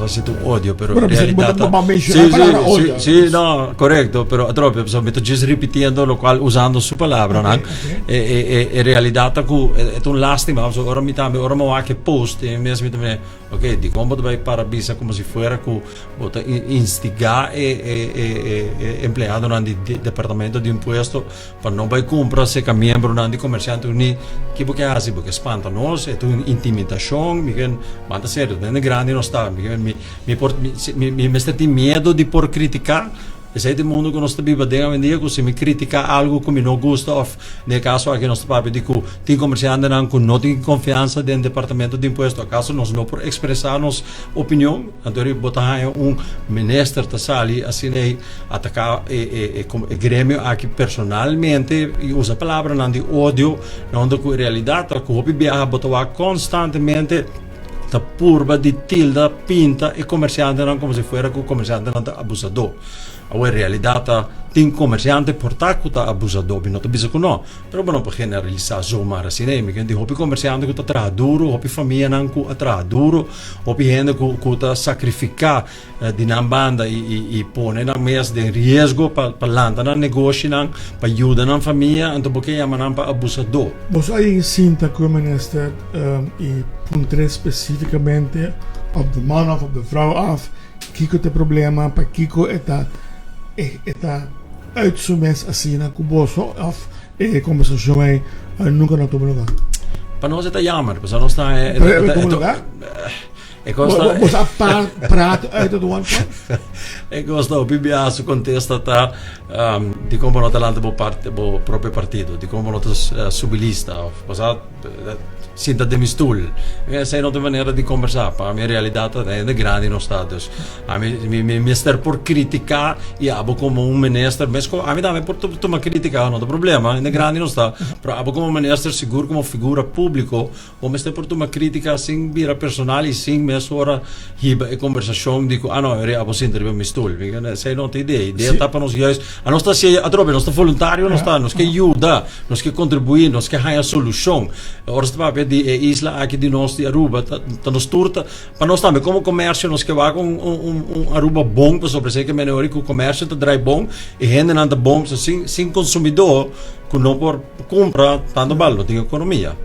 ha sido odio, pero Bueno, en realidad sí, no, correcto, pero troppe, mi sto just ripetendo lo qual usando su palabra, Okay, no? In realidad è un lastima, ora mi dà, ora mo anche post e mi smetto ok, di come vai parabisa come se fuera cu instigar empleado nel departamento di impuesto per non vai compra se che membro di commerciante uni che può che hasi perché spanta nos è un intimidazione mi che manda serio nelle grandi non sta mi stati miedo di por criticare. E se il mondo che non sta vivendo se mi critica algo che mi non gusta o nel caso che non sta proprio di cui ti commerciante non con confianza del departamento di imposto a caso non per espressare opinione allora botare un ministro da sali assim nei attaccare e gremio anche personalmente usa palabra non di odio non di realtà che hopi bia botava costantemente da purba di tilda pinta e commerciante non come se fosse un commerciante non abusador. In realtà tem commerciante portato a abusador, non è bisogno no, però non può generalizzare zomaar assim, né? Quindi hopi commerciante che tra duro, hopi famiglia non che tra duro, hopi gente che sacrifica di una banda e pone na mes de riesgo per landa na negócio nan, per aiutare na famiglia, então porque chiamano per abusador. Vos aí sinta como minister e puntre specificamente op de man of op de vrouw af, kiko te problema, pa kiko eta uitzoomens assim na kuboso of conversação aí nunca não tomou lugar. Para nós é jammer, para nós está Vos praat uit het one. Ik was op BBA su contesta di come non talante bo proprio partito, di come non subilista, cosa sinta de mistul. Sei non de maniera di conversare, ma in realtà è de grandi no status. A mi ster por criticar e abo como un minister, mesco a mi dame por tu ma critica, non de problema, de grandi no sta, però abo como minister sicuro como figura pubblico, o me ster por tu ma critica sin vira personali, sin mes ora hiba e conversazione dico no, abo sinta de mistul, sei non te idea tapa nos juist, a nostra sia a trobe, nostra volontario non sta, nos che aiuta, nos che contribuir, nos che hai a soluzione. Ora sta di isla aqui di nostri Aruba ta nos turta pa nos também como comércio nos que va com um Aruba bom para sobre que menor que o comércio ta drai bom e rende anda bom sin consumidor que não por compra tanto ballo di economia.